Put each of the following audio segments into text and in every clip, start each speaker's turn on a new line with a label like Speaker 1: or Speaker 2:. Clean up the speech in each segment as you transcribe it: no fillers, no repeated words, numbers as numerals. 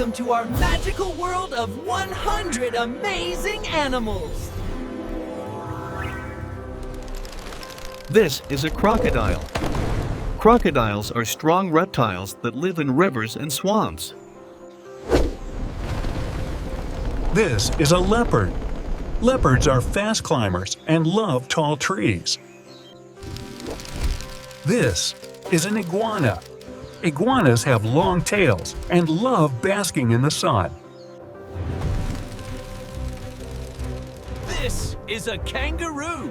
Speaker 1: Welcome to our magical world of 100 amazing animals!
Speaker 2: This is a crocodile. Crocodiles are strong reptiles that live in rivers and swamps.
Speaker 3: This is a leopard. Leopards are fast climbers and love tall trees. This is an iguana. Iguanas have long tails and love basking in the sun.
Speaker 1: This is a kangaroo.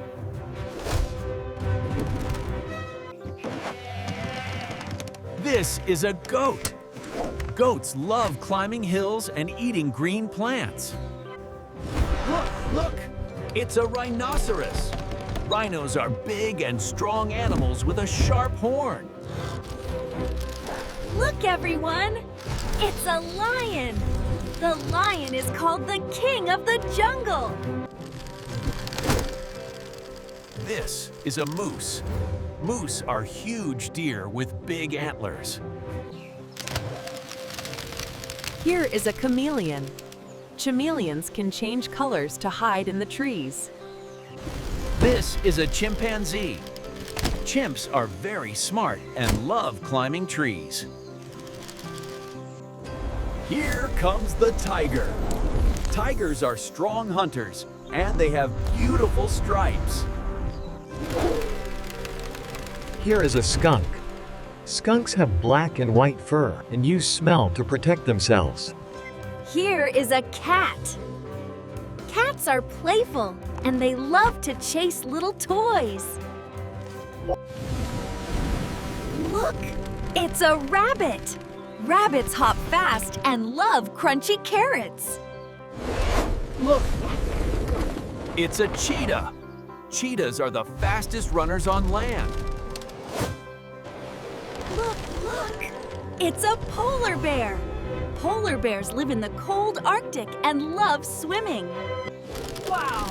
Speaker 1: This is a goat. Goats love climbing hills and eating green plants. Look! It's a rhinoceros. Rhinos are big and strong animals with a sharp horn.
Speaker 4: Look, everyone! It's a lion! The lion is called the king of the jungle!
Speaker 1: This is a moose. Moose are huge deer with big antlers.
Speaker 5: Here is a chameleon. Chameleons can change colors to hide in the trees.
Speaker 1: This is a chimpanzee. Chimps are very smart and love climbing trees. Here comes the tiger. Tigers are strong hunters, and they have beautiful stripes.
Speaker 6: Here is a skunk. Skunks have black and white fur and use smell to protect themselves.
Speaker 4: Here is a cat. Cats are playful, and they love to chase little toys. Look, it's a rabbit. Rabbits hop fast and love crunchy carrots.
Speaker 1: Look! It's a cheetah. Cheetahs are the fastest runners on land.
Speaker 4: Look! It's a polar bear. Polar bears live in the cold Arctic and love swimming. Wow!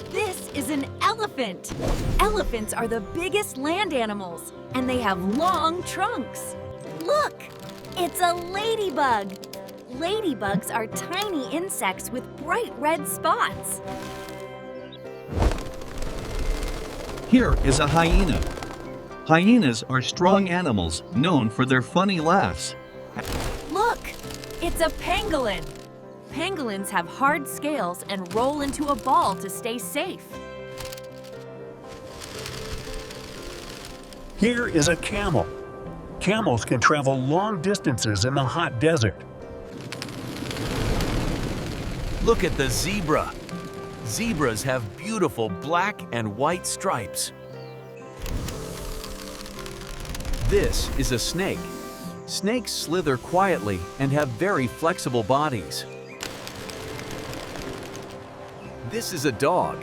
Speaker 4: This is an elephant. Elephants are the biggest land animals, and they have long trunks. Look! It's a ladybug. Ladybugs are tiny insects with bright red spots.
Speaker 2: Here is a hyena. Hyenas are strong animals known for their funny laughs.
Speaker 4: Look! It's a pangolin. Pangolins have hard scales and roll into a ball to stay safe.
Speaker 3: Here is a camel. Camels can travel long distances in the hot desert.
Speaker 1: Look at the zebra. Zebras have beautiful black and white stripes. This is a snake. Snakes slither quietly and have very flexible bodies. This is a dog.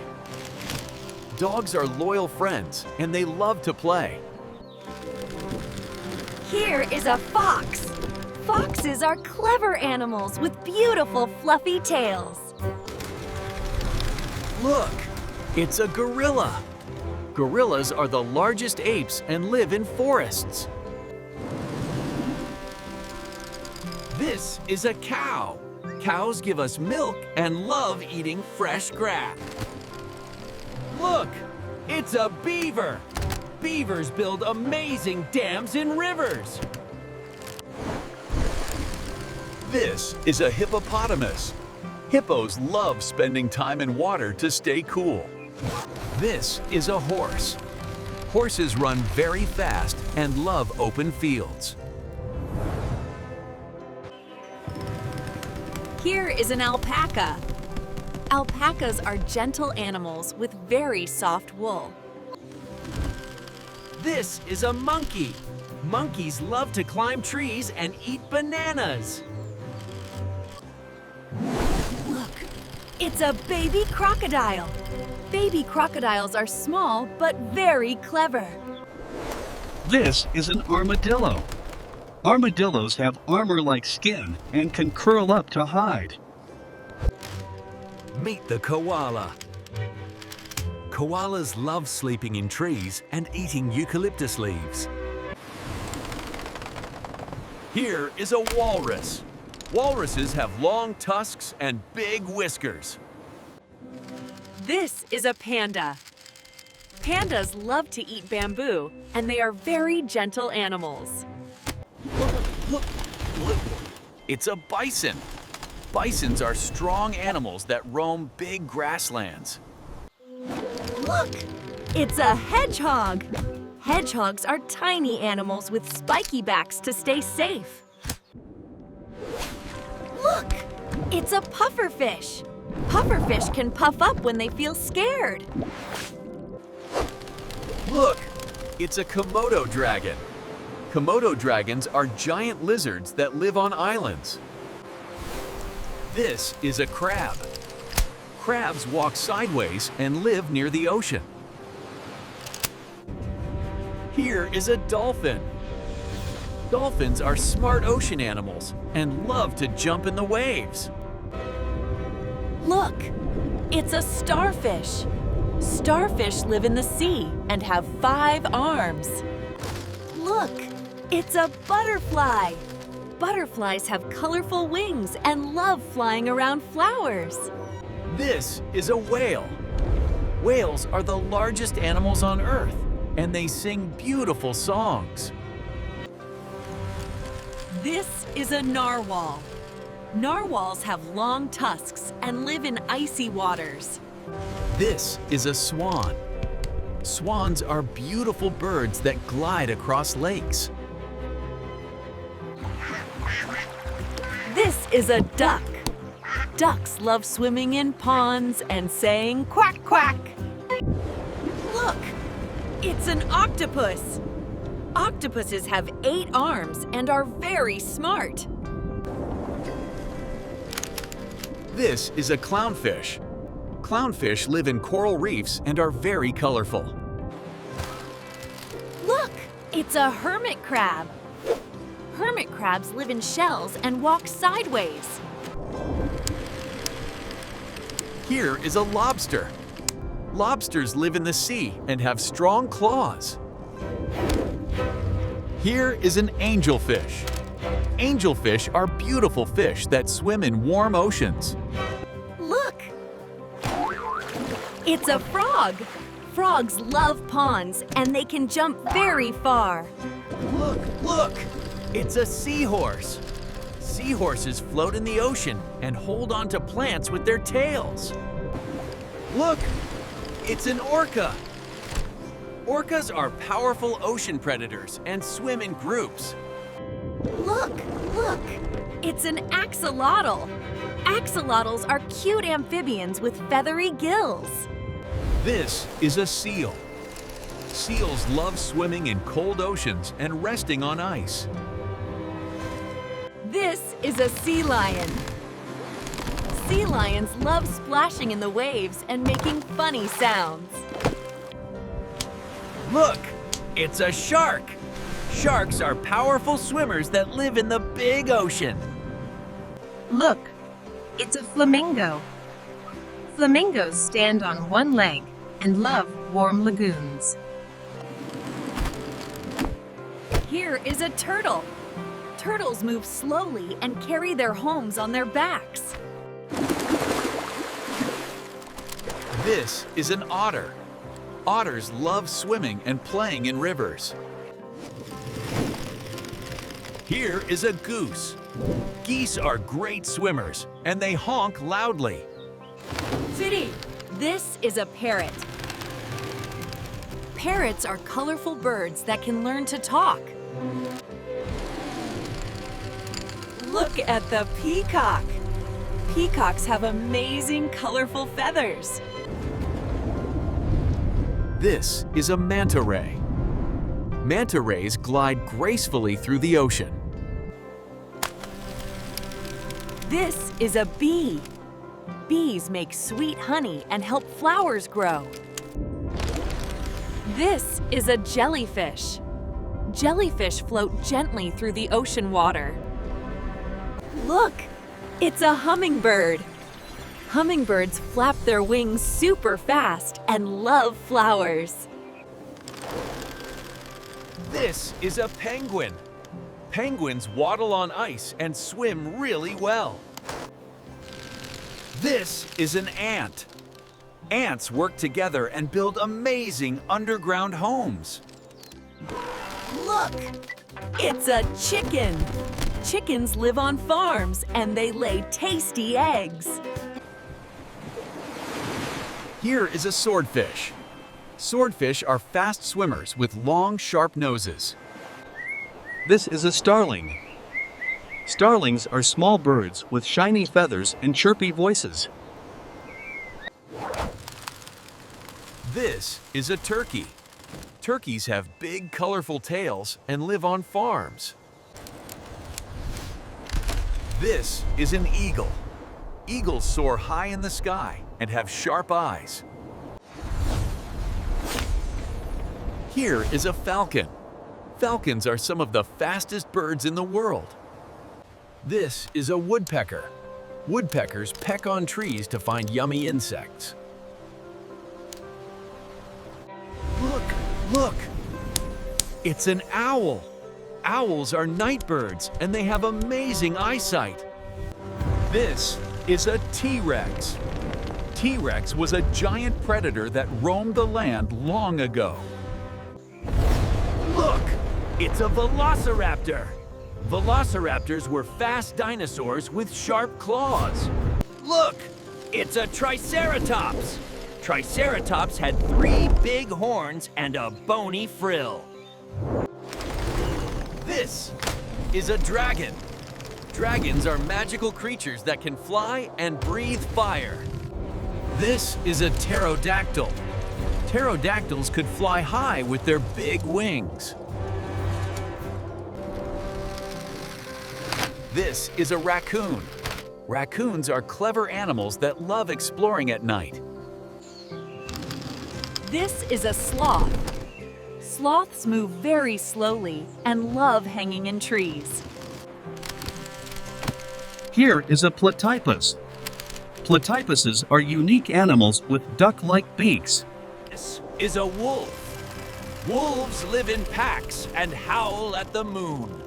Speaker 1: Dogs are loyal friends and they love to play.
Speaker 4: Here is a fox. Foxes are clever animals with beautiful fluffy tails.
Speaker 1: Look, it's a gorilla. Gorillas are the largest apes and live in forests. This is a cow. Cows give us milk and love eating fresh grass. Look, it's a beaver. Beavers build amazing dams in rivers. This is a hippopotamus. Hippos love spending time in water to stay cool. This is a horse. Horses run very fast and love open fields.
Speaker 5: Here is an alpaca. Alpacas are gentle animals with very soft wool.
Speaker 1: This is a monkey. Monkeys love to climb trees and eat bananas.
Speaker 4: Look, it's a baby crocodile. Baby crocodiles are small but very clever.
Speaker 2: This is an armadillo. Armadillos have armor-like skin and can curl up to hide.
Speaker 1: Meet the koala. Koalas love sleeping in trees and eating eucalyptus leaves. Here is a walrus. Walruses have long tusks and big whiskers.
Speaker 5: This is a panda. Pandas love to eat bamboo, and they are very gentle animals.
Speaker 1: It's a bison. Bisons are strong animals that roam big grasslands.
Speaker 4: Look! It's a hedgehog! Hedgehogs are tiny animals with spiky backs to stay safe. Look! It's a pufferfish. Pufferfish can puff up when they feel scared.
Speaker 1: Look! It's a Komodo dragon. Komodo dragons are giant lizards that live on islands. This is a crab. Crabs walk sideways and live near the ocean. Here is a dolphin. Dolphins are smart ocean animals and love to jump in the waves.
Speaker 4: Look! It's a starfish. Starfish live in the sea and have 5 arms. Look! It's a butterfly. Butterflies have colorful wings and love flying around flowers.
Speaker 1: This is a whale. Whales are the largest animals on Earth, and they sing beautiful songs.
Speaker 5: This is a narwhal. Narwhals have long tusks and live in icy waters.
Speaker 1: This is a swan. Swans are beautiful birds that glide across lakes.
Speaker 5: This is a duck. Ducks love swimming in ponds and saying quack quack. Look, it's an octopus. Octopuses have 8 arms and are very smart.
Speaker 1: This is a clownfish. Clownfish live in coral reefs and are very colorful.
Speaker 4: Look! It's a hermit crab. Hermit crabs live in shells and walk sideways.
Speaker 1: Here is a lobster. Lobsters live in the sea and have strong claws. Here is an angelfish. Angelfish are beautiful fish that swim in warm oceans.
Speaker 4: Look! It's a frog. Frogs love ponds and they can jump very far.
Speaker 1: Look, look! It's a seahorse. Seahorses float in the ocean and hold on to plants with their tails. Look! It's an orca. Orcas are powerful ocean predators and swim in groups.
Speaker 4: Look! Look! It's an axolotl. Axolotls are cute amphibians with feathery gills.
Speaker 1: This is a seal. Seals love swimming in cold oceans and resting on ice.
Speaker 5: This is a sea lion. Sea lions love splashing in the waves and making funny sounds.
Speaker 1: Look! It's a shark! Sharks are powerful swimmers that live in the big ocean.
Speaker 7: Look, it's a flamingo. Flamingos stand on one leg and love warm lagoons.
Speaker 5: Here is a turtle. Turtles move slowly and carry their homes on their backs.
Speaker 1: This is an otter. Otters love swimming and playing in rivers. Here is a goose. Geese are great swimmers and they honk loudly.
Speaker 5: City. This is a parrot. Parrots are colorful birds that can learn to talk. Look at the peacock. Peacocks have amazing colorful feathers.
Speaker 1: This is a manta ray. Manta rays glide gracefully through the ocean.
Speaker 5: This is a bee. Bees make sweet honey and help flowers grow. This is a jellyfish. Jellyfish float gently through the ocean water. Look, it's a hummingbird. Hummingbirds flap their wings super fast and love flowers.
Speaker 1: This is a penguin. Penguins waddle on ice and swim really well. This is an ant. Ants work together and build amazing underground homes.
Speaker 5: Look! It's a chicken! Chickens live on farms and they lay tasty eggs.
Speaker 1: Here is a swordfish. Swordfish are fast swimmers with long, sharp noses.
Speaker 2: This is a starling. Starlings are small birds with shiny feathers and chirpy voices.
Speaker 1: This is a turkey. Turkeys have big, colorful tails and live on farms. This is an eagle. Eagles soar high in the sky and have sharp eyes. Here is a falcon. Falcons are some of the fastest birds in the world. This is a woodpecker. Woodpeckers peck on trees to find yummy insects. Look! It's an owl. Owls are night birds and they have amazing eyesight. This is a T-Rex. T-Rex was a giant predator that roamed the land long ago. Look! It's a velociraptor. Velociraptors were fast dinosaurs with sharp claws. Look! It's a triceratops. Triceratops had 3 big horns and a bony frill. This is a dragon. Dragons are magical creatures that can fly and breathe fire. This is a pterodactyl. Pterodactyls could fly high with their big wings. This is a raccoon. Raccoons are clever animals that love exploring at night.
Speaker 5: This is a sloth. Sloths move very slowly and love hanging in trees.
Speaker 2: Here is a platypus. Platypuses are unique animals with duck-like beaks.
Speaker 1: This is a wolf. Wolves live in packs and howl at the moon.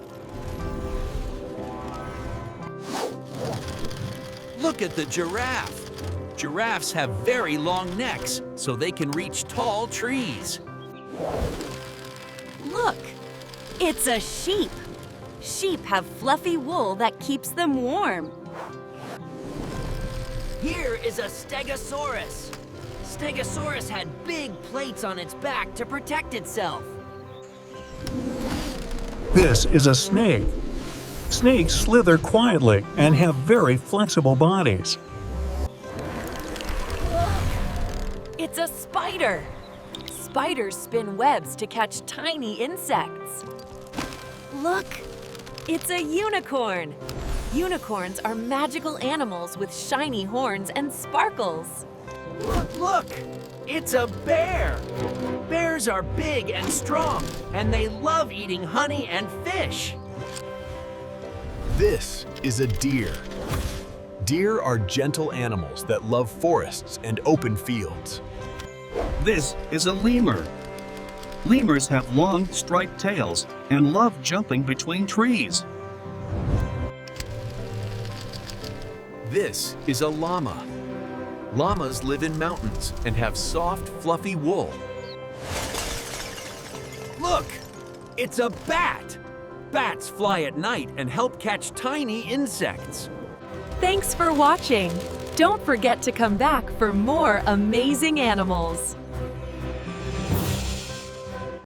Speaker 1: Look at the giraffe. Giraffes have very long necks, so they can reach tall trees.
Speaker 5: Look! It's a sheep. Sheep have fluffy wool that keeps them warm.
Speaker 8: Here is a stegosaurus. Stegosaurus had big plates on its back to protect itself.
Speaker 3: This is a snake. Snakes slither quietly and have very flexible bodies.
Speaker 5: It's a spider. Spiders spin webs to catch tiny insects. Look! It's a unicorn. Unicorns are magical animals with shiny horns and sparkles.
Speaker 1: Look! It's a bear! Bears are big and strong, and they love eating honey and fish.
Speaker 9: This is a deer. Deer are gentle animals that love forests and open fields.
Speaker 2: This is a lemur. Lemurs have long, striped tails and love jumping between trees.
Speaker 1: This is a llama. Llamas live in mountains and have soft, fluffy wool. Look! It's a bat! Bats fly at night and help catch tiny insects.
Speaker 5: Thanks for watching. Don't forget to come back for more amazing animals.